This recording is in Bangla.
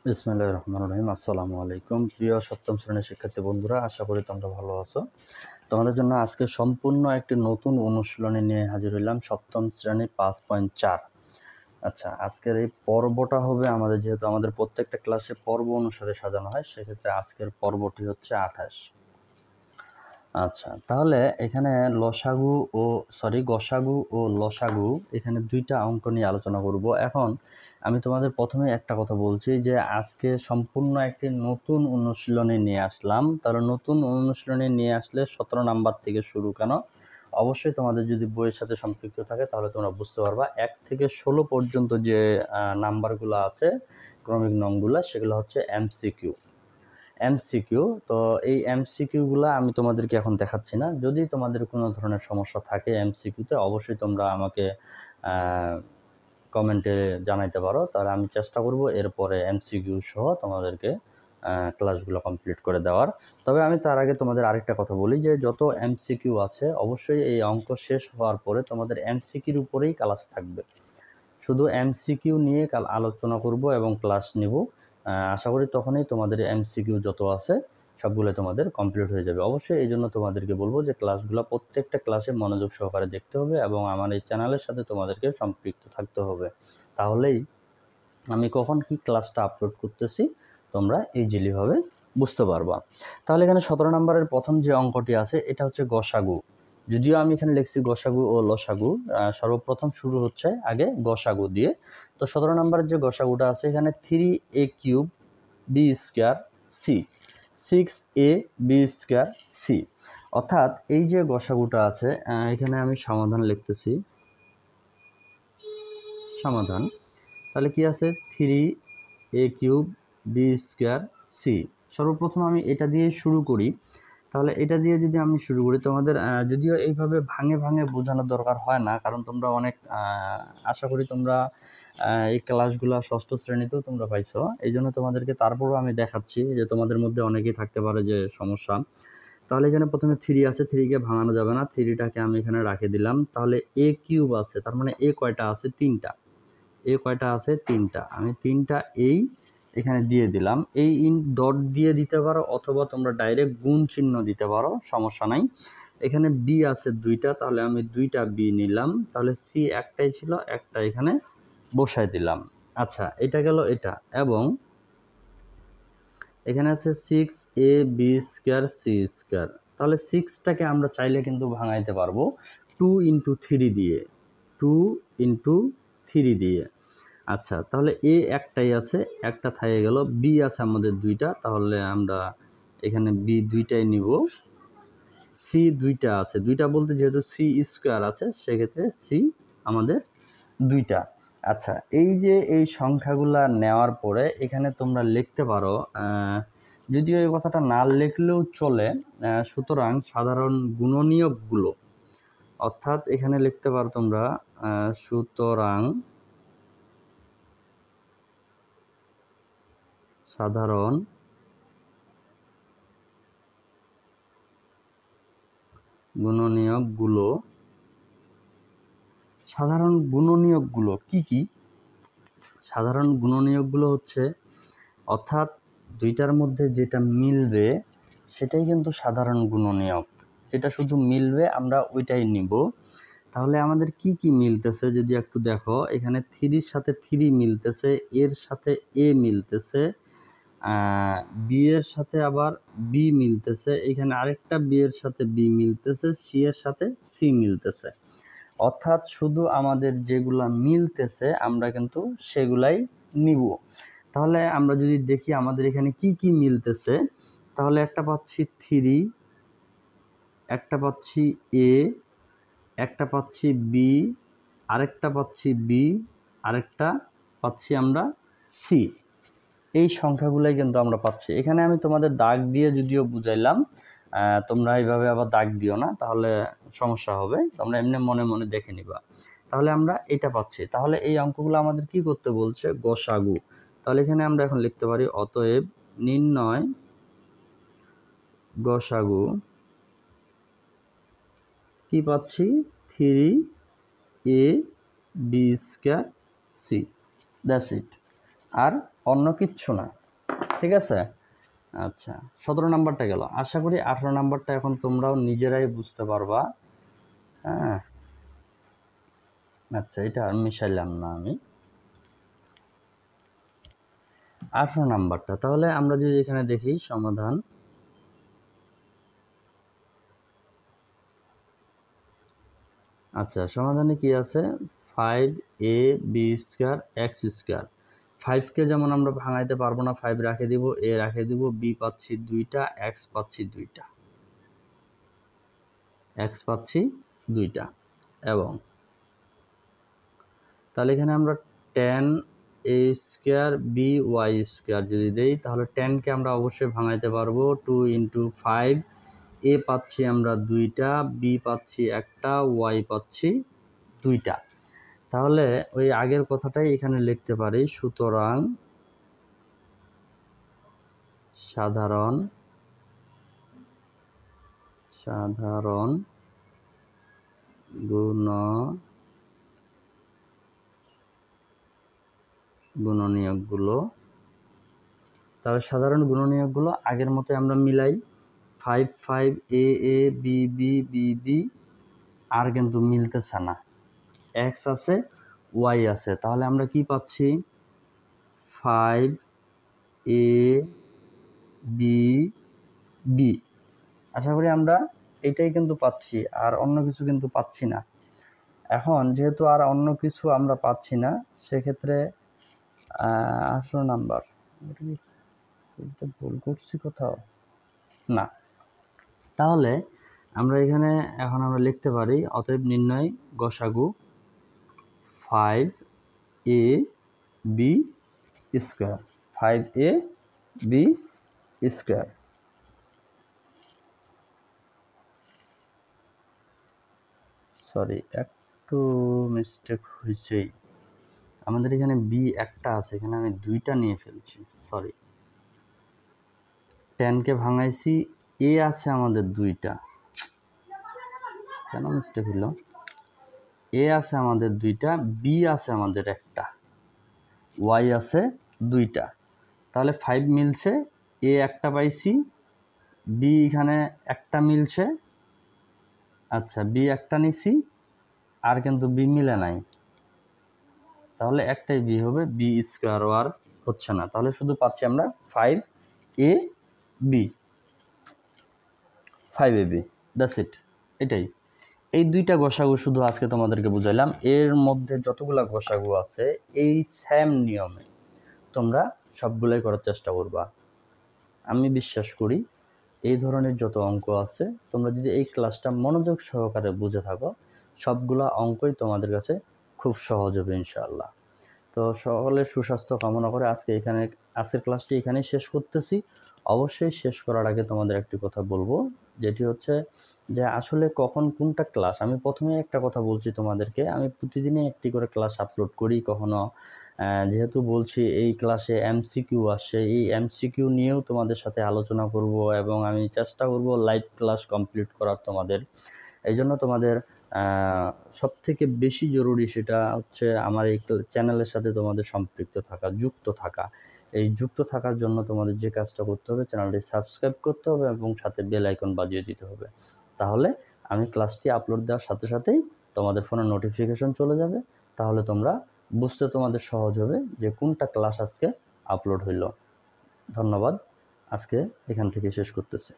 বিসমিল্লাহির রহমানির রহিম। আসসালামু আলাইকুম প্রিয় সপ্তম শ্রেণীর শিক্ষার্থী বন্ধুরা, আশা করি তোমরা ভালো আছো। তোমাদের জন্য আজকে সম্পূর্ণ একটি নতুন অনুশীলনী নিয়ে হাজির হইলাম, সপ্তম শ্রেণী 5.4। আচ্ছা, আজকের এই পর্বটা হবে আমাদের, যেহেতু আমাদের প্রত্যেকটা ক্লাসে পর্ব অনুসারে সাজানো হয়, সেক্ষেত্রে আজকের পর্বটি হচ্ছে 28। আচ্ছা, তাহলে এখানে গসাগু ও লসাগু এখানে দুইটা অঙ্ক নিয়ে আলোচনা করব। এখন আমি তোমাদের প্রথমে একটা কথা বলছি যে আজকে সম্পূর্ণ একটি নতুন অনুশীলনী নিয়ে আসলাম। তাহলে নতুন অনুশীলনী নিয়ে আসলে 17 নাম্বার থেকে শুরু। কেন? অবশ্যই তোমাদের যদি বইয়ের সাথে সম্পৃক্ত থাকে তাহলে তোমরা বুঝতে পারবা 1 থেকে 16 পর্যন্ত যে নাম্বারগুলো আছে, ক্রমিক নংগুলো, সেগুলো হচ্ছে এমসিকিউ। তো এই এমসিকিউগুলো আমি তোমাদেরকে এখন দেখাচ্ছি না। যদি তোমাদের কোনো ধরনের সমস্যা থাকে এমসিকিউতে, অবশ্যই তোমরা আমাকে কমেন্টে জানাইতে পারো। তাহলে আমি চেষ্টা করব এরপরে এমসিকিউ সহ তোমাদেরকে ক্লাসগুলো কমপ্লিট করে দেওয়ার। তবে আমি তার আগে তোমাদের আরেকটা কথা বলি যে যত এমসিকিউ আছে অবশ্যই এই অঙ্ক শেষ হওয়ার পরে তোমাদের এমসিকিউর উপরেই ক্লাস থাকবে। শুধু এমসিকিউ নিয়ে কাল আলোচনা করব এবং ক্লাস নিব। আশা করি তখনই তোমাদের এমসিকিউ যত আছে সবগুলো তোমাদের কমপ্লিট হয়ে যাবে। অবশ্যই এই জন্য তোমাদেরকে বলবো যে ক্লাসগুলো প্রত্যেকটা ক্লাসে মনোযোগ সহকারে দেখতে হবে এবং আমার এই চ্যানেলের সাথে তোমাদেরকে সম্পৃক্ত থাকতে হবে। তাহলেই আমি কখন কি ক্লাসটা আপলোড করতেছি তোমরা ইজিলিভাবে বুঝতে পারবা। তাহলে এখানে 17 নম্বরের প্রথম যে অঙ্কটি আছে এটা হচ্ছে গসাগু। যদিও আমি এখানে লিখছি গসাগু ও লসাগু, সর্বপ্রথম শুরু হচ্ছে আগে গসাগু দিয়ে। তো 17 নম্বরের যে গসাগুটা আছে এখানে 3a³ b² c 6ab² c, অর্থাৎ এই যে গসাগুটা আছে এখানে আমি সমাধান লিখতেছি। সমাধান তাহলে কি আছে? 3a³ b² c। সর্বপ্রথম আমি এটা দিয়ে শুরু করি। তাহলে এটা দিয়ে যদি আমি শুরু করি, তোমাদের যদিও এইভাবে ভাঙে ভাঙে বোঝানোর দরকার হয় না, কারণ তোমরা অনেক আশা করি তোমরা এই ক্লাসগুলো ষষ্ঠ শ্রেণীতেও তোমরা পাইছো। এই জন্য তোমাদেরকে তারপরও আমি দেখাচ্ছি যে তোমাদের মধ্যে অনেকেই থাকতে পারে যে সমস্যা। তাহলে এখানে প্রথমে 3 আছে, 3কে ভাঙানো যাবে না, 3টাকে আমি এখানে রাখে দিলাম। তাহলে a³ আছে, তার মানে a কয়টা আছে? 3টা। এ কয়টা আছে? 3টা। আমি 3টা এখানে দিয়ে দিলাম। এই ইন ডট দিয়ে দিতে পারো অথবা তোমরা ডাইরেক্ট গুণ চিহ্ন দিতে পারো, সমস্যা নাই। এখানে বি আছে 2টা, তাহলে আমি 2টা বি নিলাম। তাহলে সি একটাই ছিল, একটা এখানে বসায় দিলাম। আচ্ছা, এটা গেল এটা। এবং এখানে আছে 6ab² c²। তাহলে 6টাকে আমরা চাইলে কিন্তু ভাঙাইতে পারবো 2 × 3 দিয়ে, 2 × 3 দিয়ে। আচ্ছা, তাহলে এ একটাই আছে, একটা থাকে গেল। বি আছে আমাদের 2টা, তাহলে আমরা এখানে বি 2টাই নিব। সি 2টা আছে, 2টা বলতে যেহেতু c² আছে সেক্ষেত্রে সি আমাদের 2টা। আচ্ছা, এই যে এই সংখ্যাগুলা নেওয়ার পরে এখানে তোমরা লিখতে পারো, যদিও এই কথাটা না লিখলেও চলে, সুতরাং সাধারণ গুণনীয়কগুলো, অর্থাৎ এখানে লিখতে পারো তোমরা সুতরাং সাধারণ গুণনীয়কগুলো। সাধারণ গুণনীয়কগুলো কি কি? সাধারণ গুণনীয়কগুলো হচ্ছে, অর্থাৎ দুইটার মধ্যে যেটা মিলবে সেটাই কিন্তু সাধারণ গুণনীয়ক। যেটা শুধু মিলবে আমরা ওইটাই নিব। তাহলে আমাদের কি কি মিলতেছে যদি একটু দেখো, এখানে 3-র সাথে 3 মিলতেছে, এর সাথে এ মিলতেছে, বি এর সাথে আবার বি মিলতেছে, এখানে আরেকটা বি এর সাথে বি মিলতেছে, সি এর সাথে সি মিলতেছে। অর্থাৎ শুধু আমাদের যেগুলা মিলতেছে আমরা কিন্তু সেগুলাই নিব। তাহলে আমরা যদি দেখি আমাদের এখানে কি কি মিলতেছে, তাহলে একটা পাচ্ছি 3, একটা পাচ্ছি এ, একটা পাচ্ছি বি, আরেকটা পাচ্ছি বি, আরেকটা পাচ্ছি আমরা সি। এই সংখ্যাগুলোই কিন্তু আমরা পাচ্ছি। এখানে আমি তোমাদের দাগ দিয়ে যদিও বুঝাইলাম, তোমরা এইভাবে আবার দাগ দিও না, তাহলে সমস্যা হবে। তোমরা এমনি মনে মনে দেখে নিবা। তাহলে আমরা এটা পাচ্ছি। তাহলে এই অঙ্কগুলো আমাদের কি করতে বলছে? গসাগু। তাহলে এখানে আমরা এখন লিখতে পারি অতএব নির্ণয় গসাগু। কি পাচ্ছি? 3ab² c। That's it. আর অন্য কিচ্ছু না। ঠিক আছে? আচ্ছা, 17 নাম্বারটা গেল। আশা করি 18 নাম্বারটা এখন তোমরাও নিজেরাই বুঝতে পারবা। হ্যাঁ, আচ্ছা, এটা আর মিশাইলাম না আমি। 18 নাম্বারটা তাহলে আমরা যদি এখানে দেখি সমাধান, আচ্ছা সমাধানে কি আছে, 5ab² x²। 5কে যেমন আমরা ভাঙাইতে পারবো না, 5 রাখে দিব, a রাখে দিব, b পাচ্ছি 2টা, x পাচ্ছি 2টা, x পাচ্ছি 2টা। এবং তাহলে এখানে আমরা tan a² by² যদি দেই তাহলে tanকে আমরা অবশ্যই ভাঙাইতে পারবো। 2 × 5, a পাচ্ছি আমরা 2টা, b পাচ্ছি 1টা, y পাচ্ছি 2টা। তাহলে ওই আগের কথাটাই এখানে লিখতে পারি। সুতরাং সাধারণ গুণনীয়কগুলো, তাহলে সাধারণ গুণনীয়কগুলো আগের মতো আমরা মিলাই। 5 5, a a, b b, b b, আর কিন্তু মিলতেছে না, x আছে y আছে, তাহলে আমরা কি পাচ্ছি, 5 a b b। আশা করি আমরা এটাই কিন্তু পাচ্ছি, আর অন্য কিছু কিন্তু পাচ্ছি না। এখন যেহেতু আর অন্য কিছু আমরা পাচ্ছি না, সেক্ষেত্রে 18 নাম্বার ভুল করছি কোথাও না, তাহলে আমরা এখানে এখন আমরা লিখতে পারি অতএব নির্ণয় গসাগু 5ab², 5ab²। সরি, একটু মিস্টেক হয়েছেই, আমাদের এখানে বি একটা আছে, এখানে আমি 2টা নিয়ে ফেলছি, সরি। 10কে ভাঙাইছি, এ আছে আমাদের 2টা, কেন মিস্টেক হলো, এ আছে আমাদের 2টা, বি আছে আমাদের 1টা, ওয়াই আছে 2টা। তাহলে 5 মিলছে, এ 1টা পাইছি, বি এখানে 1টা মিলছে, আচ্ছা বি 1টা নিছি, আর কিন্তু বি মিলে নাই, তাহলে একটাই বি হবে, b² আর হচ্ছে না, তাহলে শুধু পাচ্ছি আমরা 5ab, 5ab, দ্যাটস ইট। এটাই, এই 2টা গসাগু শুধু আজকে তোমাদেরকে বুঝাইলাম। এর মধ্যে যতগুলা গসাগু আছে এই সেম নিয়মে তোমরা সবগুলাই করার চেষ্টা করবা। আমি বিশ্বাস করি এই ধরনের যত অঙ্ক আছে তোমরা যদি এই ক্লাসটা মনোযোগ সহকারে বুঝে থাকো, সবগুলা অঙ্কই তোমাদের কাছে খুব সহজ হবে ইনশাআল্লাহ। তো সকলের সুস্বাস্থ্য কামনা করে আজকের ক্লাসটি এখানেই শেষ করতেছি। অবশ্যই শেষ করার আগে তোমাদের একটি কথা বলবো, যেটি হচ্ছে যে আসলে কখন কোনটা ক্লাস, আমি প্রথমে একটা কথা বলছি তোমাদেরকে, আমি প্রতিদিনই একটি করে ক্লাস আপলোড করি। কখনো যেহেতু বলছি এই ক্লাসে এমসিকিউ আসছে, এই এমসিকিউ নিয়েও তোমাদের সাথে আলোচনা করব, এবং আমি চেষ্টা করব লাইভ ক্লাস কমপ্লিট করার তোমাদের। এই জন্য তোমাদের সবথেকে বেশি জরুরি সেটা হচ্ছে আমার এই চ্যানেলের সাথে তোমাদের সম্পৃক্ত থাকা, যুক্ত থাকা। এই যুক্ত থাকার জন্য তোমাদের যে কাজটা করতে হবে, চ্যানেলটি সাবস্ক্রাইব করতে হবে এবং সাথে বেল আইকন বাজিয়ে দিতে হবে। তাহলে আমি ক্লাসটি আপলোড দেওয়ার সাথে সাথেই তোমাদের ফোনে নোটিফিকেশন চলে যাবে। তাহলে তোমরা বুঝতে তোমাদের সহজ হবে যে কোনটা ক্লাস আজকে আপলোড হইল। ধন্যবাদ, আজকে এখান থেকে শেষ করতেছি।